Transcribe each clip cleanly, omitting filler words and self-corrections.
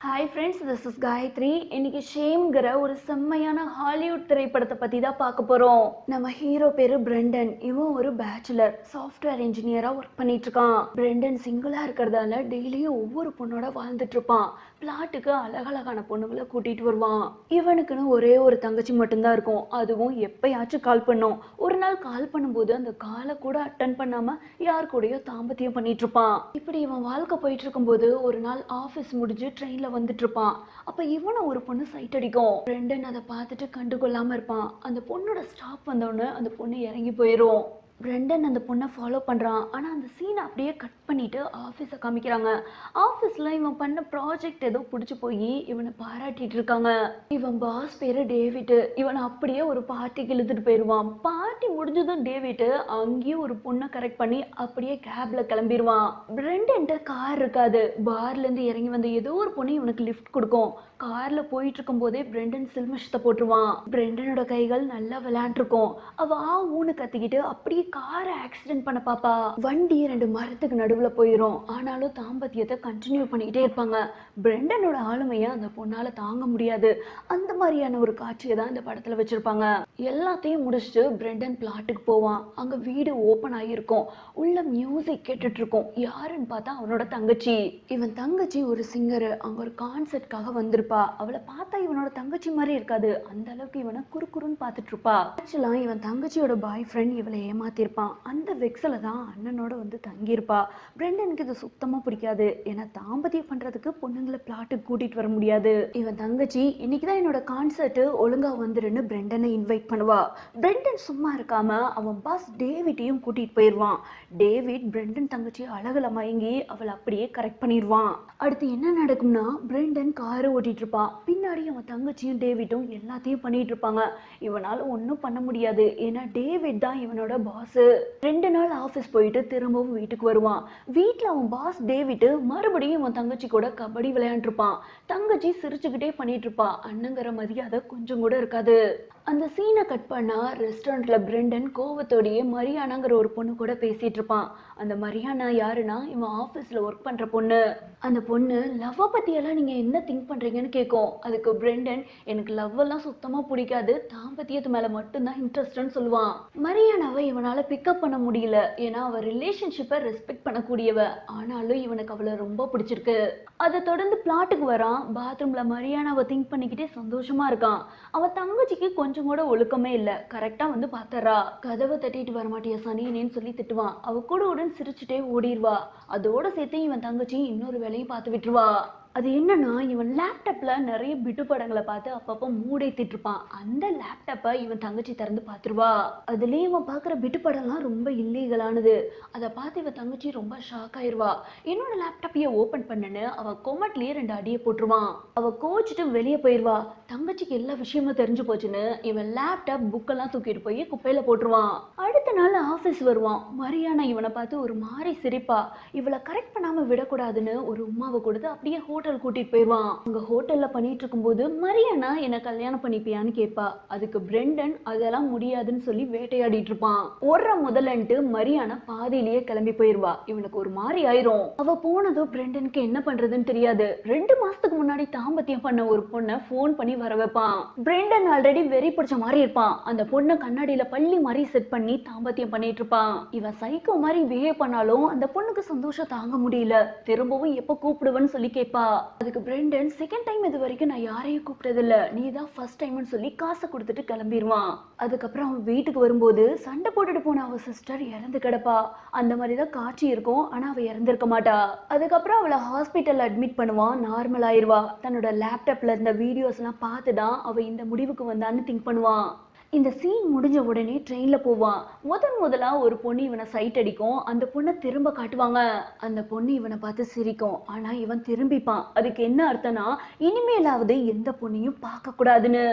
Hi friends, this is Gayathri. இன்னைக்கு ஷேம்ங்கிற ஒரு செம்மையான ஹாலிவுட் திரைப்படத்தை பற்றி தான் பார்க்க போகிறோம். நம்ம ஹீரோ பேர் பிரெண்டன். இவன் ஒரு பேச்சுலர் சாஃப்ட்வேர் இன்ஜினியராக ஒர்க் பண்ணிட்டு இருக்கான். பிரெண்டன் சிங்கிளாக இருக்கிறதால டெய்லியும் ஒவ்வொரு பொண்ணோட வாழ்ந்துட்டு இருப்பான். பிளாட்டுக்கு அழகழகான பொண்ணுங்களை கூட்டிகிட்டு வருவான். இவனுக்குன்னு ஒரே ஒரு தங்கச்சி மட்டும்தான் இருக்கும். அதுவும் எப்பயாச்சும் கால் பண்ணும். ஒரு நாள் கால் பண்ணும்போது அந்த காலை கூட அட்டன் பண்ணாமல் யார் கூடயோ தாம்பத்தியம் பண்ணிட்டு இருப்பான். இப்படி இவன் வாழ்க்கை போயிட்டு இருக்கும்போது ஒரு நாள் ஆஃபீஸ் முடிஞ்சு ட்ரெயினில் வந்துட்டு இருப்பான். அப்ப இவனை ஒரு பொண்ணு சைட் அடிக்கும். பிரெண்டன் அதை பார்த்துட்டு கண்டுகொள்ளாம இருப்பான். அந்த பொண்ணோட ஸ்டாப் வந்தோடனே அந்த பொண்ணு இறங்கி போயிடும். பிரெண்டன் அந்த பொண்ணை ஃபாலோ பண்ணுறான். ஆனால் அந்த சீனை அப்படியே கட் பண்ணிட்டு ஆஃபீஸை காமிக்கிறாங்க. ஆஃபீஸில் இவன் பண்ண ப்ராஜெக்ட் ஏதோ பிடிச்சி போய் இவனை பாராட்டிட்டு இருக்காங்க. இவன் பாஸ் பேர் டேவிட்டு. இவனை அப்படியே ஒரு பார்ட்டிக்கு இழுத்துட்டு போயிடுவான். பார்ட்டி முடிஞ்சதும் டேவிட்டு அங்கேயும் ஒரு பொண்ணை கரெக்ட் பண்ணி அப்படியே கேப்ல கிளம்பிடுவான். பிரெண்டன்ட்ட கார் இருக்காது. பார்லேருந்து இறங்கி வந்த ஏதோ ஒரு பொண்ணு இவனுக்கு லிஃப்ட் கொடுக்கும். கார்ல போயிட்டு இருக்கும் போதே பிரெண்டன் சில்மிஷத்தை போட்டுருவான். பிரெண்டனோட கைகள் நல்லா விளையாண்டுருக்கும். அவ ஊன்னு கத்திக்கிட்டு அப்படியே காரை ஆக்சிடென்ட் பண்ண பாப்பா. வண்டி 2 மரத்துக்கு நடுவுல போயிடும். ஆனாலும் தாம்பத்தியத்தை கண்டினியூ பண்ணிக்கிட்டே இருப்பாங்க. பிரெண்டனோட ஆளுமையை அந்த பொண்ணால தாங்க முடியாது. அந்த மாதிரியான ஒரு காட்சியை தான் இந்த படத்துல வச்சிருப்பாங்க. எல்லாத்தையும் முடிச்சுட்டு பிரெண்டன் பிளாட்டுக்கு போவான். அங்க வீடு ஓப்பன் ஆகியிருக்கும். உள்ள மியூசிக் கேட்டுட்டு இருக்கும். யாருன்னு பார்த்தா அவனோட தங்கச்சி. இவன் தங்கச்சி ஒரு சிங்கரு. அங்க ஒரு கான்சர்ட்காக வந்திருப்பா. அவளை பார்த்தா இவனோட தங்கச்சி மாதிரி இருக்காது. அந்த அளவுக்கு இவனை குறுக்குறுன்னு பார்த்துட்டு இருப்பா. ஆக்சுவலா இவன் தங்கச்சியோட பாய் ஃப்ரெண்ட் இவளை ஏமாத்திருப்பான். அந்த வெக்ஸில் தான் அண்ணனோட வந்து தங்கியிருப்பா. பிரெண்டனுக்கு இது சுத்தமாக பிடிக்காது. ஏன்னா தாம்பத்தியம் பண்ணுறதுக்கு பொண்ணுங்களை பிளாட்டுக்கு கூட்டிகிட்டு வர முடியாது. இவன் தங்கச்சி இன்னைக்கு தான் என்னோட கான்சர்ட்டு ஒழுங்காக வந்துருன்னு பிரெண்டனை இன்வைட் பண்ணுவா. பிரெண்டன் சும்மா இருக்காம அவன் பாஸ் டேவிட்டையும் கூட்டிகிட்டு போயிடுவான். டேவிட் பிரெண்டன் தங்கச்சி அழகுல மயங்கி அவளை அப்படியே கரெக்ட் பண்ணிடுவான். அடுத்து என்ன நடக்கும்னா, பிரெண்டன் காரை ஓட்டிட்டு இருப்பான். பின்னாடி அவன் தங்கச்சியும் டேவிட்டும் எல்லாத்தையும் பண்ணிட்டு இருப்பாங்க. இவனால ஒன்றும் பண்ண முடியாது. ஏன்னா டேவிட் தான் இவனோட பாஸ். 2 நாள் ஆஃபீஸ் போயிட்டு திரும்பவும் வீட்டுக்கு வருவான். வீட்டில் அவன் பாஸ் டேவிட் மறுபடியும் அவன் தங்கச்சி கூட கபடி விளையாண்டுருப்பான். தங்கச்சி சிரிச்சுக்கிட்டே பண்ணிட்டு இருப்பா. அண்ணங்கிற மரியாதை கொஞ்சம் கூட இருக்காது. அந்த சீனை கட் பண்ணா ரெஸ்டாரண்ட்ல பிரெண்டன் கோவத்தோடையே மரியானாங்கிற ஒரு பொண்ணு கூட பேசிட்டு இருப்பான். அந்த மரியானா யாருன்னா இவன் ஆஃபீஸ்ல ஒர்க் பண்ற பொண்ணு. அந்த பொண்ணு லவ்வை பத்தி எல்லாம் நீங்க என்ன திங்க் பண்றீங்கன்னு கேட்கும். அதுக்கு பிரெண்டன் எனக்கு லவ் எல்லாம் சுத்தமா பிடிக்காது, தாம்பத்தியத்து மேல மட்டும்தான் இன்ட்ரெஸ்ட்னு சொல்லுவான். மரியானாவை இவனால பிக்கப் பண்ண முடியல. ஏன்னா அவ ரிலேஷன்ஷிப்பை ரெஸ்பெக்ட் பண்ணக்கூடியவ. ஆனாலும் இவனுக்கு அவளை ரொம்ப பிடிச்சிருக்கு. அதை தொடர்ந்து பிளாட்டுக்கு வரான். பாத்ரூம்ல மரியானாவை திங்க் பண்ணிக்கிட்டே சந்தோஷமா இருக்கான். அவன் தங்கச்சிக்கு கொஞ்சம் கூட ஒழுக்கமே இல்ல. கரெக்டா வந்து பாத்தரா. கதவை தட்டிட்டு வரமாட்டியா சனியனேன்னு சொல்லி திட்டுவான். அவ கூட உடன் சிரிச்சுட்டே ஓடிடுவா. அதோட சேர்த்து இவன் தங்கச்சி இன்னொரு வேலையும் பார்த்து விட்டுருவா. அது என்னன்னா, இவன் லேப்டாப்ல நிறைய பிட்டு படங்களை பார்த்து அப்பப்போ மூடேத்திட்டு இருப்பான். அந்த லேப்டாப்பை இவன் தங்கச்சி திறந்து பார்த்துருவா. அதுலயே இவன் பார்க்குற பிட்டு படம்லாம் ரொம்ப இல்லீகலானது. அதை பார்த்து இவன் தங்கச்சி ரொம்ப ஷாக் ஆயிடுவா. என்னோட லேப்டாப்பையே ஓப்பன் பண்ணனு அவ கொமட்லயே 2 அடியை போட்டுருவான். அவ கோச்சிட்டு வெளியே போயிடுவா. தங்கச்சிக்கு எல்லா விஷயமும் தெரிஞ்சு போச்சுன்னு இவன் லேப்டாப் புக்கெல்லாம் தூக்கிட்டு போய் குப்பையில போட்டுருவான். அடுத்த நாள் ஆஃபீஸ் வருவான். மரியானா இவனை பார்த்து ஒரு மாதிரி சிரிப்பா. இவளை கரெக்ட் பண்ணாம விடக்கூடாதுன்னு ஒரு உமாவை கொடுத்து அப்படியே ஹோட்டல் கூட்டிட்டு போயிடுவான். அங்க ஹோட்டல்ல பண்ணிட்டு இருக்கும்போது மரியானா என்ன கல்யாணம் பண்ணிப்பியான்னு கேட்பா. அதுக்கு பிரெண்டன் அதெல்லாம் முடியாதுன்னு சொல்லி வேட்டையாடிட்டு இருப்பான். முதலன்ட்டு மரியானா பாதியிலேயே கிளம்பி போயிடுவா. இவனுக்கு ஒரு மாதிரி ஆயிரும். அவ போனதும் பிரெண்டனுக்கு என்ன பண்றதுன்னு தெரியாது. 2 மாசத்துக்கு முன்னாடி தாம்பத்தியம் பண்ண ஒரு பொண்ணை போன் பண்ணி வர வைப்பான். பிரெண்டன் ஆல்ரெடி வெறி பிடிச்ச மாதிரி இருப்பான். அந்த பொண்ணை கண்ணாடியில பள்ளி மாதிரி செட் பண்ணி தாம்பத்தியம் பண்ணிட்டு இருப்பான். இவன் சைக்கோ மாதிரி பிஹேவ் பண்ணாலும் அந்த பொண்ணுக்கு சந்தோஷம் தாங்க முடியல. திரும்பவும் எப்ப கூப்பிடுவேன்னு சொல்லி கேட்பா. அதுக்கு பிரெண்டன் செகண்ட் டைம் இது வரைக்கும் நான் யாரையும் கூப்பிட்டதில்ல, நீ தான் ஃபர்ஸ்ட் டைம்னு சொல்லி காசை கொடுத்துட்டு கிளம்பிடுவான். அதுக்கப்புறம் அவன் வீட்டுக்கு வரும்போது சண்டை போட்டுட்டு போன அவ சிஸ்டர் இறந்து கிடப்பா. அந்த மாதிரி தான் காட்சி இருக்கும். ஆனா அவ இறந்திருக்க மாட்டா. அதுக்கப்புறம் அவளை ஹாஸ்பிட்டல்ல அட்மிட் பண்ணுவான். நார்மல் ஆயிருவா. தன்னோட லேப்டாப்ல இருந்த வீடியோஸ் எல்லாம் பார்த்துதான் அவ இந்த முடிவுக்கு வந்தான்னு திங்க் பண்ணுவான். இந்த சீன் முடிஞ்ச உடனே ட்ரெயினில் போவான். முதலா ஒரு பொண்ணு இவனை சைட் அடிக்கும். அந்த பொண்ணை திரும்ப காட்டுவாங்க. அந்த பொண்ணு இவனை பார்த்து சிரிக்கும். ஆனா இவன் திரும்பிப்பான். அதுக்கு என்ன அர்த்தம்னா, இனிமேலாவது எந்த பொண்ணையும் பார்க்க கூடாதுன்னு.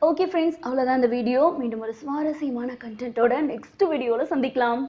ஓகே ஃப்ரெண்ட்ஸ், அவ்வளோதான் இந்த வீடியோ. மீண்டும் ஒரு சுவாரஸ்யமான கண்டென்ட்டோட நெக்ஸ்ட் வீடியோவில் சந்திக்கலாம்.